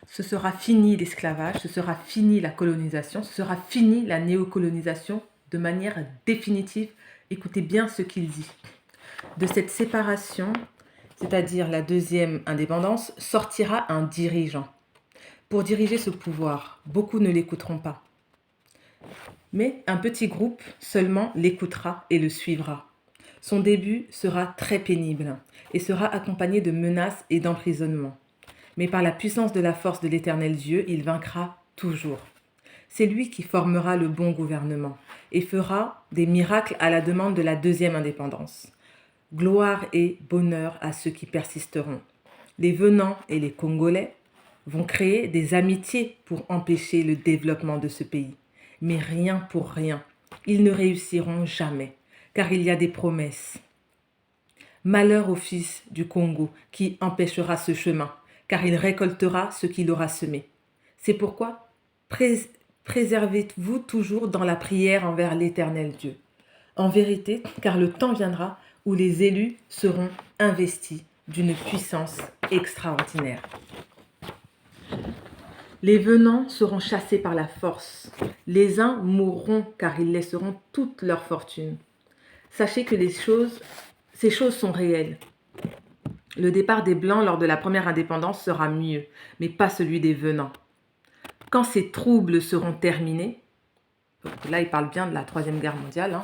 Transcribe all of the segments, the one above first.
Ce sera fini l'esclavage, ce sera fini la colonisation, ce sera fini la néocolonisation de manière définitive. Écoutez bien ce qu'il dit. De cette séparation, c'est-à-dire la deuxième indépendance, sortira un dirigeant. Pour diriger ce pouvoir, beaucoup ne l'écouteront pas. Mais un petit groupe seulement l'écoutera et le suivra. Son début sera très pénible et sera accompagné de menaces et d'emprisonnement. Mais par la puissance de la force de l'Éternel Dieu, il vaincra toujours. C'est lui qui formera le bon gouvernement et fera des miracles à la demande de la deuxième indépendance. Gloire et bonheur à ceux qui persisteront. Les venants et les Congolais vont créer des amitiés pour empêcher le développement de ce pays. Mais rien pour rien. Ils ne réussiront jamais, car il y a des promesses. Malheur au fils du Congo qui empêchera ce chemin, car il récoltera ce qu'il aura semé. C'est pourquoi préservez-vous toujours dans la prière envers l'Éternel Dieu. En vérité, car le temps viendra où les élus seront investis d'une puissance extraordinaire. Les venants seront chassés par la force. Les uns mourront car ils laisseront toute leur fortune. Sachez que ces choses sont réelles. Le départ des Blancs lors de la première indépendance sera mieux, mais pas celui des venants. Quand ces troubles seront terminés, là il parle bien de la Troisième Guerre mondiale,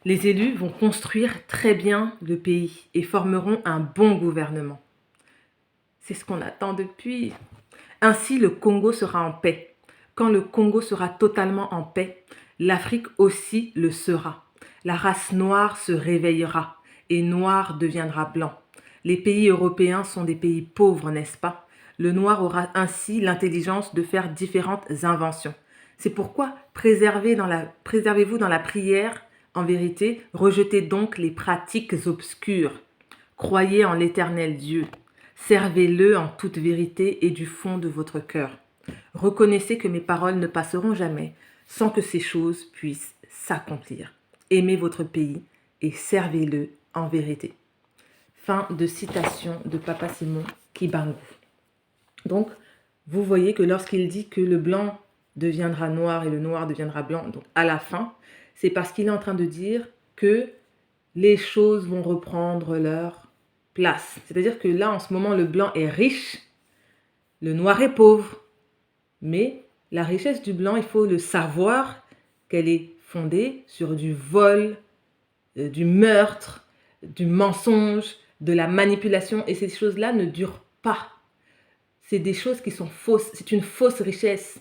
les élus vont construire très bien le pays et formeront un bon gouvernement. C'est ce qu'on attend depuis. Ainsi, le Congo sera en paix. Quand le Congo sera totalement en paix, l'Afrique aussi le sera. La race noire se réveillera et noir deviendra blanc. Les pays européens sont des pays pauvres, n'est-ce pas? Le noir aura ainsi l'intelligence de faire différentes inventions. C'est pourquoi préservez-vous dans la prière. En vérité, rejetez donc les pratiques obscures. Croyez en l'Éternel Dieu. Servez-le en toute vérité et du fond de votre cœur. Reconnaissez que mes paroles ne passeront jamais sans que ces choses puissent s'accomplir. Aimez votre pays et servez-le en vérité. Fin de citation de Papa Simon Kibangu. Donc, vous voyez que lorsqu'il dit que le blanc deviendra noir et le noir deviendra blanc, donc à la fin, c'est parce qu'il est en train de dire que les choses vont reprendre leur place. C'est-à-dire que là, en ce moment, le blanc est riche, le noir est pauvre. Mais la richesse du blanc, il faut le savoir qu'elle est fondée sur du vol, du meurtre, du mensonge, de la manipulation. Et ces choses-là ne durent pas. C'est des choses qui sont fausses. C'est une fausse richesse.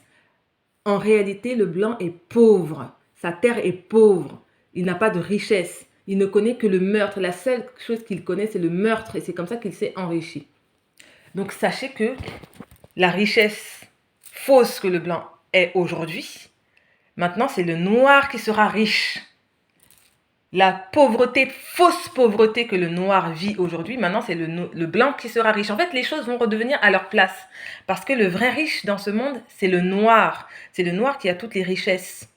En réalité, le blanc est pauvre. Sa terre est pauvre. Il n'a pas de richesse. Il ne connaît que le meurtre. La seule chose qu'il connaît, c'est le meurtre. Et c'est comme ça qu'il s'est enrichi. Donc, sachez que la richesse fausse que le blanc est aujourd'hui, maintenant, c'est le noir qui sera riche. La pauvreté, fausse pauvreté que le noir vit aujourd'hui, maintenant, c'est le blanc qui sera riche. En fait, les choses vont redevenir à leur place. Parce que le vrai riche dans ce monde, c'est le noir. C'est le noir qui a toutes les richesses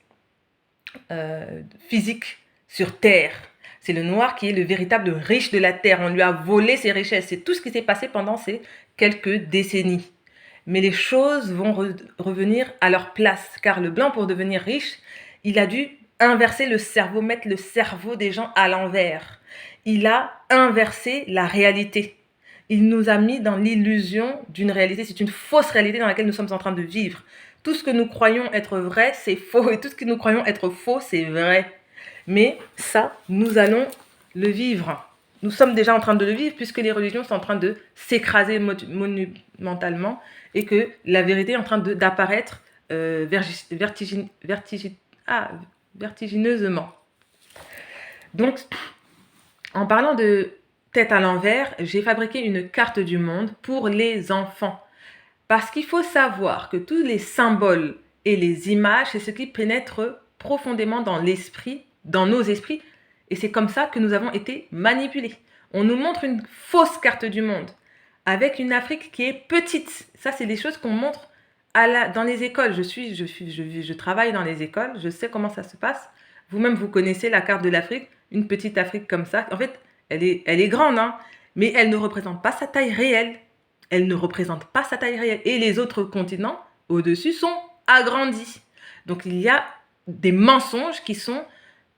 physiques sur Terre. C'est le noir qui est le véritable riche de la Terre. On lui a volé ses richesses. C'est tout ce qui s'est passé pendant ces quelques décennies. Mais les choses vont revenir à leur place. Car le blanc, pour devenir riche, il a dû inverser le cerveau, mettre le cerveau des gens à l'envers. Il a inversé la réalité. Il nous a mis dans l'illusion d'une réalité. C'est une fausse réalité dans laquelle nous sommes en train de vivre. Tout ce que nous croyons être vrai, c'est faux. Et tout ce que nous croyons être faux, c'est vrai. Mais ça, nous allons le vivre. Nous sommes déjà en train de le vivre puisque les religions sont en train de s'écraser monumentalement et que la vérité est en train d'apparaître vertigineusement. Donc, en parlant de tête à l'envers, j'ai fabriqué une carte du monde pour les enfants. Parce qu'il faut savoir que tous les symboles et les images, c'est ce qui pénètre profondément dans l'esprit, dans nos esprits. Et c'est comme ça que nous avons été manipulés. On nous montre une fausse carte du monde avec une Afrique qui est petite. Ça, c'est des choses qu'on montre dans les écoles. Je travaille dans les écoles, je sais comment ça se passe. Vous-même, vous connaissez la carte de l'Afrique, une petite Afrique comme ça. En fait, elle est grande, mais elle ne représente pas sa taille réelle. elle ne représente pas sa taille réelle. Et les autres continents au-dessus sont agrandis. Donc il y a des mensonges qui sont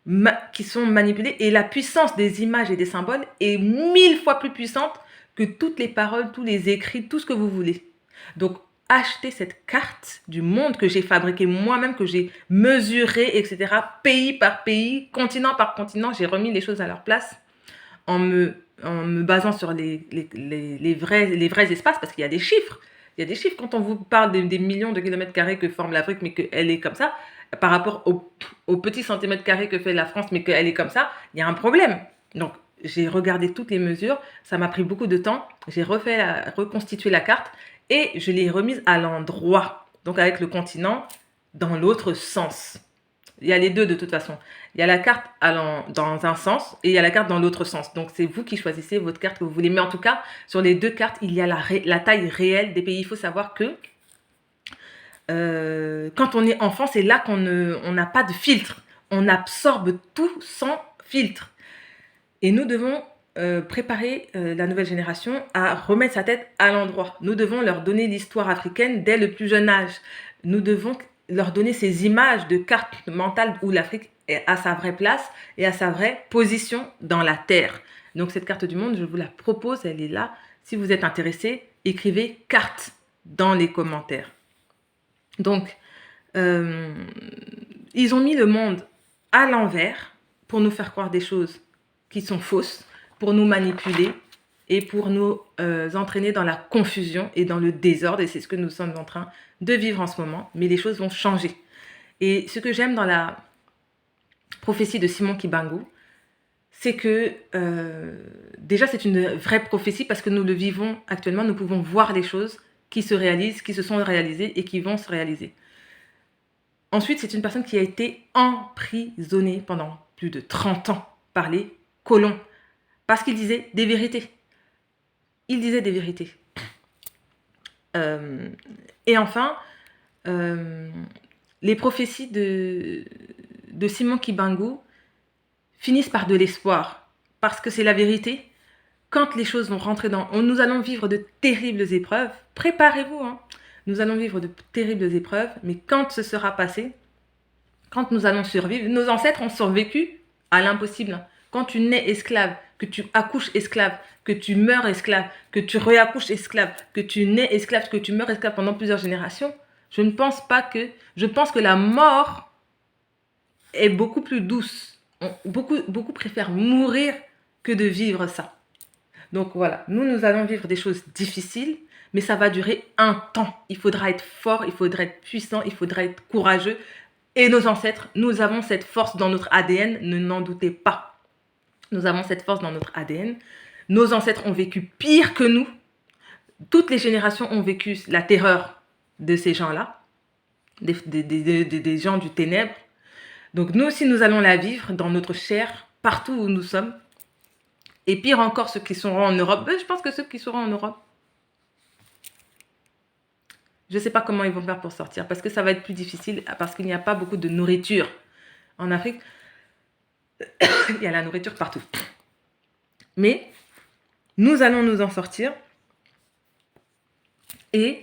manipulés et la puissance des images et des symboles est 1000 fois plus puissante que toutes les paroles, tous les écrits, tout ce que vous voulez. Donc achetez cette carte du monde que j'ai fabriquée moi-même, que j'ai mesurée, etc. Pays par pays, continent par continent, j'ai remis les choses à leur place en me basant sur les vrais espaces, parce qu'il y a des chiffres. Il y a des chiffres quand on vous parle des millions de kilomètres carrés que forme l'Afrique, mais qu'elle est comme ça, par rapport aux petits centimètres carrés que fait la France, mais qu'elle est comme ça, il y a un problème. Donc, j'ai regardé toutes les mesures, ça m'a pris beaucoup de temps, j'ai reconstitué la carte et je l'ai remise à l'endroit, donc avec le continent dans l'autre sens. Il y a les deux de toute façon. Il y a la carte allant dans un sens et il y a la carte dans l'autre sens. Donc, c'est vous qui choisissez votre carte que vous voulez. Mais en tout cas, sur les deux cartes, il y a la taille réelle des pays. Il faut savoir que quand on est enfant, c'est là qu'on n'a pas de filtre. On absorbe tout sans filtre. Et nous devons préparer la nouvelle génération à remettre sa tête à l'endroit. Nous devons leur donner l'histoire africaine dès le plus jeune âge. Nous devons leur donner ces images de cartes mentales où l'Afrique est à sa vraie place et à sa vraie position dans la Terre. Donc cette carte du monde, je vous la propose, elle est là. Si vous êtes intéressé, écrivez carte dans les commentaires. Donc, ils ont mis le monde à l'envers pour nous faire croire des choses qui sont fausses, pour nous manipuler et pour nous entraîner dans la confusion et dans le désordre. Et c'est ce que nous sommes en train de vivre en ce moment. Mais les choses vont changer. Et ce que j'aime dans la prophétie de Simon Kibangu, c'est que déjà c'est une vraie prophétie parce que nous le vivons actuellement. Nous pouvons voir les choses qui se réalisent, qui se sont réalisées et qui vont se réaliser. Ensuite, c'est une personne qui a été emprisonnée pendant plus de 30 ans par les colons parce qu'il disait des vérités. Il disait des vérités. Et enfin, les prophéties de Simon Kibangu finissent par de l'espoir, parce que c'est la vérité. Quand les choses vont rentrer nous allons vivre de terribles épreuves. Préparez-vous, hein. Nous allons vivre de terribles épreuves, mais quand ce sera passé, quand nous allons survivre, nos ancêtres ont survécu à l'impossible. Quand tu nais esclave, que tu accouches esclave, que tu meurs esclave, que tu réaccouches esclave, que tu nais esclave, que tu meurs esclave pendant plusieurs générations, je pense que la mort est beaucoup plus douce. Beaucoup préfèrent mourir que de vivre ça. Donc voilà, nous allons vivre des choses difficiles, mais ça va durer un temps. Il faudra être fort, il faudra être puissant, il faudra être courageux. Et nos ancêtres, nous avons cette force dans notre ADN, ne n'en doutez pas. Nous avons cette force dans notre ADN. Nos ancêtres ont vécu pire que nous. Toutes les générations ont vécu la terreur de ces gens-là, des gens du ténèbre. Donc nous aussi, nous allons la vivre dans notre chair, partout où nous sommes. Et pire encore, ceux qui seront en Europe. Je pense que ceux qui seront en Europe, je ne sais pas comment ils vont faire pour sortir, parce que ça va être plus difficile, parce qu'il n'y a pas beaucoup de nourriture. En Afrique, il y a la nourriture partout. Mais nous allons nous en sortir. Et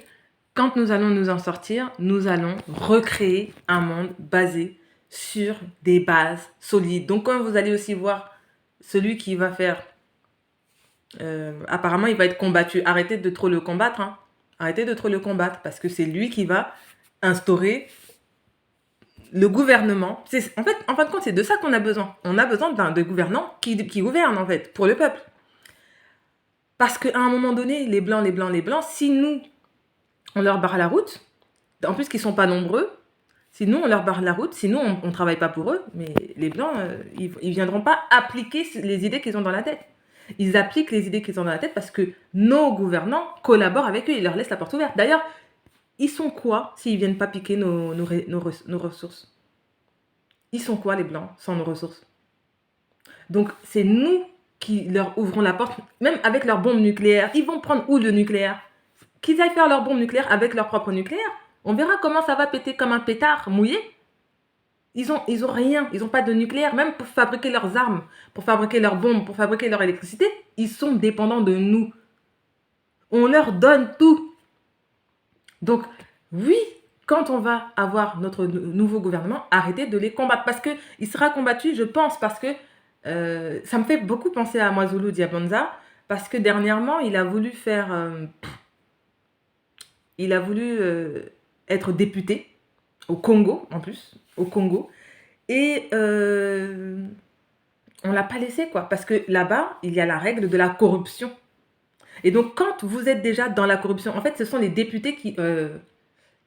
quand nous allons nous en sortir, nous allons recréer un monde basé sur des bases solides. Donc quand vous allez aussi voir celui qui va faire... apparemment, il va être combattu. Arrêtez de trop le combattre. Hein. Arrêtez de trop le combattre parce que c'est lui qui va instaurer le gouvernement. En fin de compte, c'est de ça qu'on a besoin. On a besoin de gouvernants qui gouvernent, en fait, pour le peuple. Parce qu'à un moment donné, les blancs, si nous, on leur barre la route, en plus qu'ils ne sont pas nombreux, si nous, on leur barre la route, si nous, on ne travaille pas pour eux, mais les blancs, ils ne viendront pas appliquer les idées qu'ils ont dans la tête. Ils appliquent les idées qu'ils ont dans la tête parce que nos gouvernants collaborent avec eux, ils leur laissent la porte ouverte. D'ailleurs, ils sont quoi s'ils ne viennent pas piquer nos ressources? Ils sont quoi les blancs sans nos ressources? Donc, c'est nous qui leur ouvrons la porte, même avec leurs bombes nucléaires. Ils vont prendre où le nucléaire? Qu'ils aillent faire leurs bombes nucléaires avec leur propre nucléaire. On verra comment ça va péter comme un pétard mouillé. Ils ont rien, ils n'ont pas de nucléaire, même pour fabriquer leurs armes, pour fabriquer leurs bombes, pour fabriquer leur électricité, ils sont dépendants de nous. On leur donne tout. Donc, oui, quand on va avoir notre nouveau gouvernement, arrêtez de les combattre. Parce qu'il sera combattu, je pense, parce que ça me fait beaucoup penser à Mwazulu Diabanza, parce que dernièrement, il a voulu être député au Congo, en plus, au Congo. Et on l'a pas laissé, quoi. Parce que là-bas, il y a la règle de la corruption. Et donc, quand vous êtes déjà dans la corruption, en fait, ce sont les députés qui...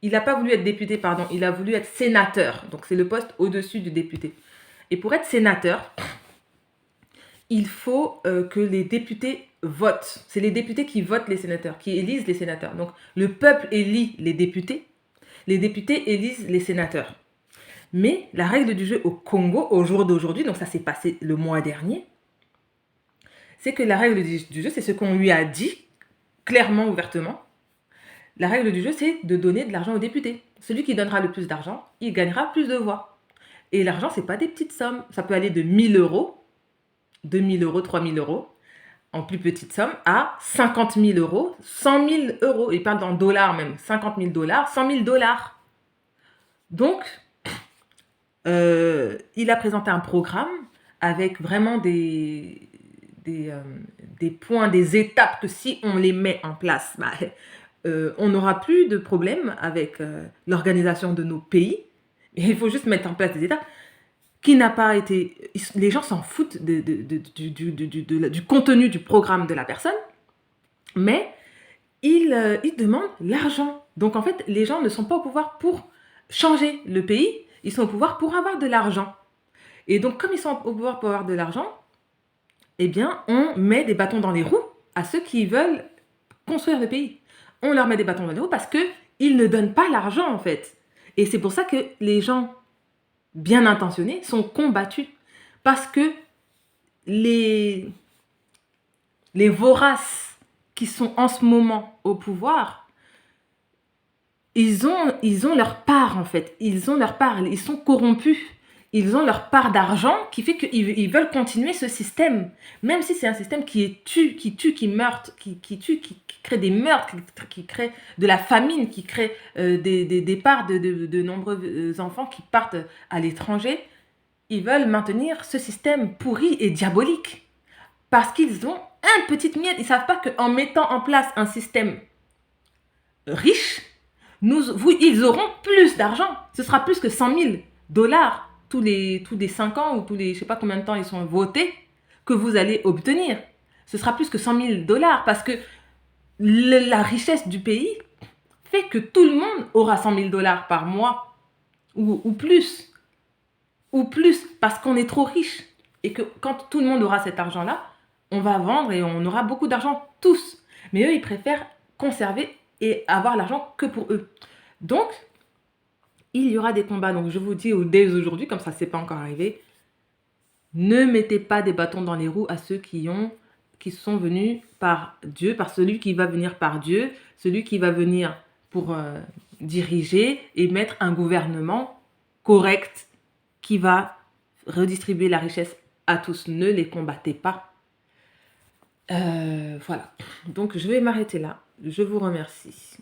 il n'a pas voulu être député, pardon, il a voulu être sénateur. Donc, c'est le poste au-dessus du député. Et pour être sénateur, il faut que les députés votent. C'est les députés qui votent les sénateurs, qui élisent les sénateurs. Donc, le peuple élit les députés élisent les sénateurs. Mais la règle du jeu au Congo, au jour d'aujourd'hui, donc ça s'est passé le mois dernier, c'est que la règle du jeu, c'est ce qu'on lui a dit, clairement, ouvertement. La règle du jeu, c'est de donner de l'argent aux députés. Celui qui donnera le plus d'argent, il gagnera plus de voix. Et l'argent, ce n'est pas des petites sommes. Ça peut aller de 1 000 euros, 2 000 euros, 3 000 euros, en plus petite somme, à 50 000 euros, 100 000 euros. Il parle en dollars même, 50 000 dollars, 100 000 dollars. Donc, il a présenté un programme avec vraiment des points, des étapes que si on les met en place, on n'aura plus de problème avec l'organisation de nos pays. Et il faut juste mettre en place des étapes qui n'a pas été... Les gens s'en foutent du contenu du programme de la personne, mais ils demandent l'argent. Donc en fait, les gens ne sont pas au pouvoir pour changer le pays, ils sont au pouvoir pour avoir de l'argent. Et donc comme ils sont au pouvoir pour avoir de l'argent, eh bien, on met des bâtons dans les roues à ceux qui veulent construire le pays. On leur met des bâtons dans les roues parce qu'ils ne donnent pas l'argent, en fait. Et c'est pour ça que les gens bien intentionnés sont combattus. Parce que les voraces qui sont en ce moment au pouvoir, ils ont leur part, en fait. Ils ont leur part. Ils sont corrompus. Ils ont leur part d'argent qui fait qu'ils veulent continuer ce système. Même si c'est un système qui tue, qui meurtre, qui tue, qui crée des meurtres, qui crée de la famine, qui crée des départs de nombreux enfants qui partent à l'étranger. Ils veulent maintenir ce système pourri et diabolique. Parce qu'ils ont un petit miette. Ils ne savent pas qu'en mettant en place un système riche, ils auront plus d'argent. Ce sera plus que 100 000 dollars tous les 5 ans ou tous les, je ne sais pas combien de temps ils sont votés, que vous allez obtenir. Ce sera plus que 100 000 dollars parce que la richesse du pays fait que tout le monde aura 100 000 dollars par mois ou plus. Ou plus parce qu'on est trop riche. Et que quand tout le monde aura cet argent-là, on va vendre et on aura beaucoup d'argent tous. Mais eux, ils préfèrent conserver et avoir l'argent que pour eux. Donc, il y aura des combats. Donc, je vous dis dès aujourd'hui, comme ça, c'est pas encore arrivé, ne mettez pas des bâtons dans les roues à ceux qui sont venus par Dieu, par celui qui va venir par Dieu, celui qui va venir pour diriger et mettre un gouvernement correct qui va redistribuer la richesse à tous. Ne les combattez pas. Voilà. Donc, je vais m'arrêter là. Je vous remercie.